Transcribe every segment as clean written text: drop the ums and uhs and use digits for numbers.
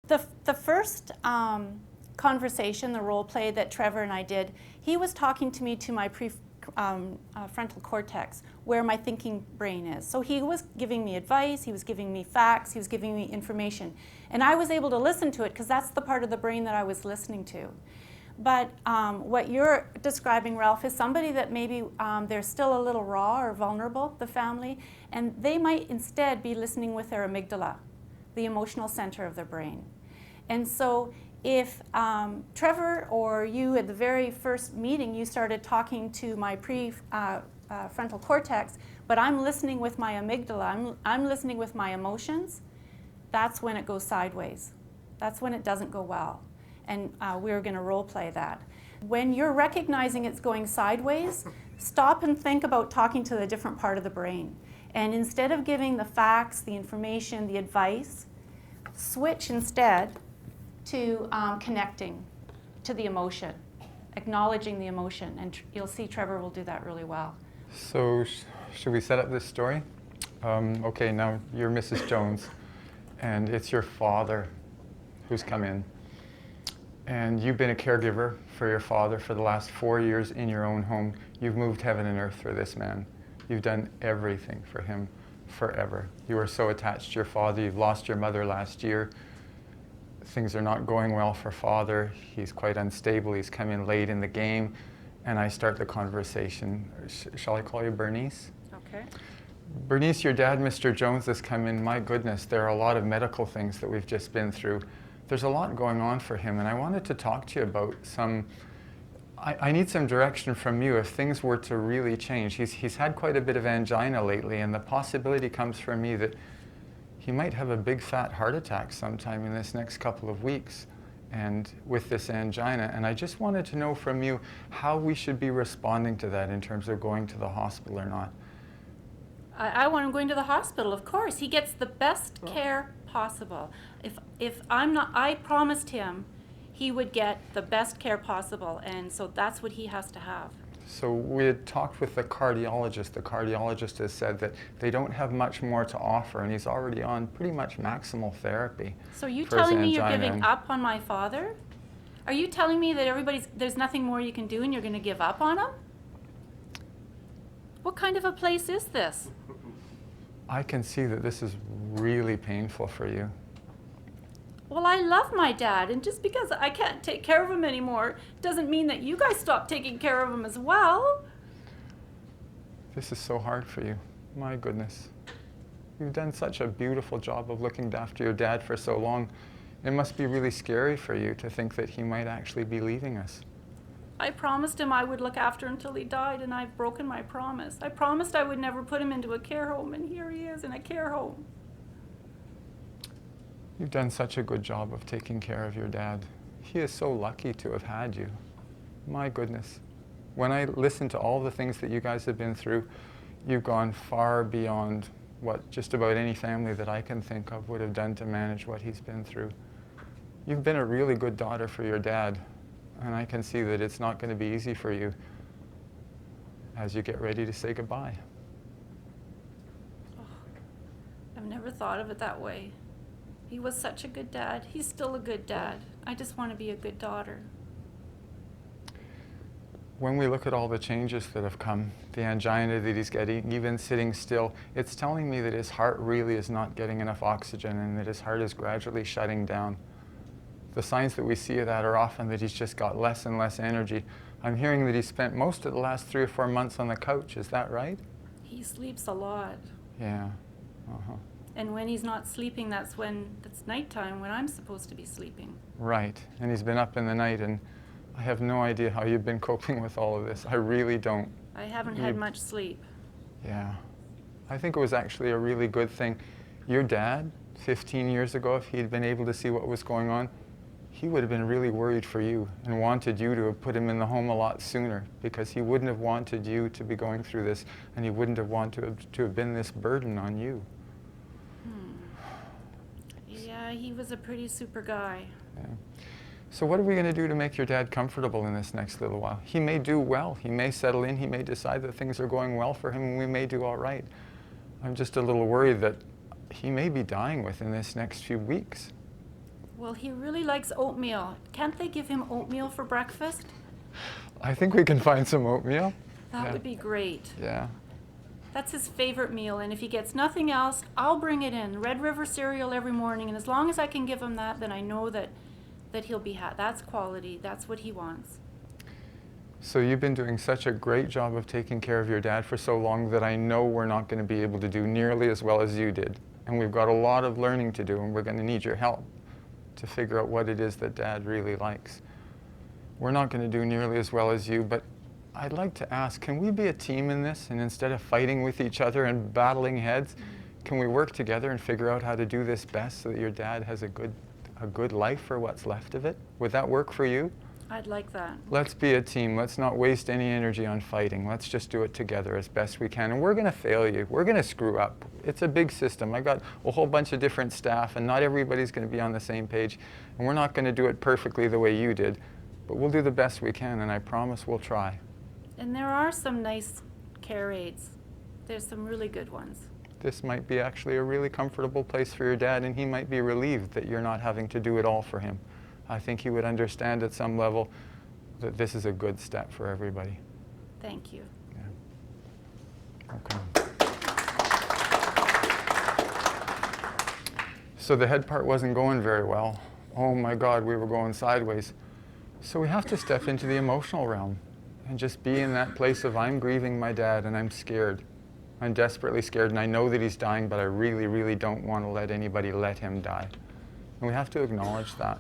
The first conversation, the role play that Trevor and I did, he was talking to me to my frontal cortex, where my thinking brain is. So he was giving me advice, he was giving me facts, he was giving me information. And I was able to listen to it because that's the part of the brain that I was listening to. But what you're describing, Ralph, is somebody that maybe they're still a little raw or vulnerable, the family, and they might instead be listening with their amygdala, the emotional center of their brain. And so if Trevor or you at the very first meeting, you started talking to my prefrontal cortex, but I'm listening with my amygdala, I'm listening with my emotions, that's when it goes sideways. That's when it doesn't go well. And we're going to role play that. When you're recognizing it's going sideways, stop and think about talking to the different part of the brain. And instead of giving the facts, the information, the advice, switch instead to connecting to the emotion, acknowledging the emotion, and you'll see Trevor will do that really well. So should we set up this story? Okay, now you're Mrs. Jones, and it's your father who's come in. And you've been a caregiver for your father for the last 4 years in your own home. You've moved heaven and earth for this man. You've done everything for him forever. You are so attached to your father. You've lost your mother last year. Things are not going well for father. He's quite unstable. He's come in late in the game. And I start the conversation. Shall I call you Bernice? Okay. Bernice, your dad, Mr. Jones, has come in. My goodness, there are a lot of medical things that we've just been through. There's a lot going on for him, and I wanted to talk to you about I need some direction from you if things were to really change. He's had quite a bit of angina lately, and the possibility comes for me that he might have a big fat heart attack sometime in this next couple of weeks, and with this angina. And I just wanted to know from you how we should be responding to that in terms of going to the hospital or not. I want him going to the hospital, of course. He gets the best care possible. If I'm not, I promised him he would get the best care possible, and so that's what he has to have. So we had talked with the cardiologist. The cardiologist has said that they don't have much more to offer, and he's already on pretty much maximal therapy. So you telling me you're giving up on my father? Are you telling me that there's nothing more you can do and you're going to give up on him? What kind of a place is this? I can see that this is really painful for you. Well, I love my dad, and just because I can't take care of him anymore doesn't mean that you guys stop taking care of him as well. This is so hard for you. My goodness. You've done such a beautiful job of looking after your dad for so long. It must be really scary for you to think that he might actually be leaving us. I promised him I would look after him till he died, and I've broken my promise. I promised I would never put him into a care home, and here he is in a care home. You've done such a good job of taking care of your dad. He is so lucky to have had you. My goodness. When I listen to all the things that you guys have been through, you've gone far beyond what just about any family that I can think of would have done to manage what he's been through. You've been a really good daughter for your dad, and I can see that it's not going to be easy for you as you get ready to say goodbye. Oh, I've never thought of it that way. He was such a good dad. He's still a good dad. I just want to be a good daughter. When we look at all the changes that have come, the angina that he's getting, even sitting still, it's telling me that his heart really is not getting enough oxygen and that his heart is gradually shutting down. The signs that we see of that are often that he's just got less and less energy. I'm hearing that he spent most of the last 3 or 4 months on the couch. Is that right? He sleeps a lot. Yeah. And when he's not sleeping, that's nighttime when I'm supposed to be sleeping. Right. And he's been up in the night, and I have no idea how you've been coping with all of this. I really don't. I haven't had much sleep. Yeah. I think it was actually a really good thing. Your dad, 15 years ago, if he had been able to see what was going on, he would have been really worried for you and wanted you to have put him in the home a lot sooner, because he wouldn't have wanted you to be going through this, and he wouldn't have wanted to have been this burden on you. Yeah, he was a pretty super guy. Yeah. So what are we going to do to make your dad comfortable in this next little while? He may do well. He may settle in. He may decide that things are going well for him, and we may do all right. I'm just a little worried that he may be dying within this next few weeks. Well, he really likes oatmeal. Can't they give him oatmeal for breakfast? I think we can find some oatmeal. That Yeah. would be great. Yeah. That's his favorite meal, and if he gets nothing else, I'll bring it in. Red River cereal every morning, and as long as I can give him that, then I know that he'll be happy. That's quality. That's what he wants. So you've been doing such a great job of taking care of your dad for so long that I know we're not going to be able to do nearly as well as you did. And we've got a lot of learning to do, and we're going to need your help to figure out what it is that Dad really likes. We're not going to do nearly as well as you, but I'd like to ask, can we be a team in this? And instead of fighting with each other and battling heads, can we work together and figure out how to do this best so that your dad has a good life for what's left of it? Would that work for you? I'd like that. Let's be a team. Let's not waste any energy on fighting. Let's just do it together as best we can. And we're going to fail you. We're going to screw up. It's a big system. I got a whole bunch of different staff, and not everybody's going to be on the same page. And we're not going to do it perfectly the way you did. But we'll do the best we can, and I promise we'll try. And there are some nice care aids. There's some really good ones. This might be actually a really comfortable place for your dad, and he might be relieved that you're not having to do it all for him. I think he would understand at some level that this is a good step for everybody. Thank you. Yeah. Okay. So the head part wasn't going very well. Oh my God, we were going sideways. So we have to step into the emotional realm and just be in that place of I'm grieving my dad and I'm scared. I'm desperately scared and I know that he's dying, but I really, really don't want to let anybody let him die. And we have to acknowledge that.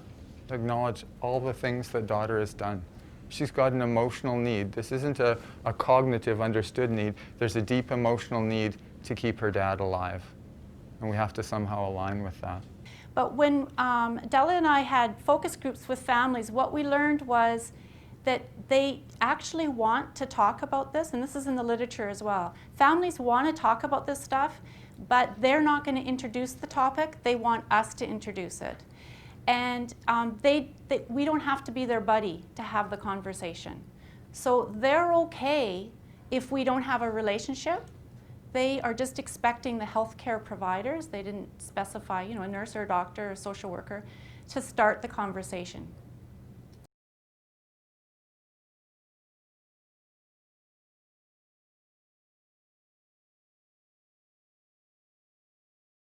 Acknowledge all the things that daughter has done. She's got an emotional need. This isn't a cognitive understood need. There's a deep emotional need to keep her dad alive. And we have to somehow align with that. But when Della and I had focus groups with families, what we learned was that they actually want to talk about this, and this is in the literature as well. Families want to talk about this stuff, but they're not going to introduce the topic. They want us to introduce it. And we don't have to be their buddy to have the conversation. So they're okay if we don't have a relationship. They are just expecting the healthcare providers, they didn't specify, a nurse or a doctor or a social worker, to start the conversation.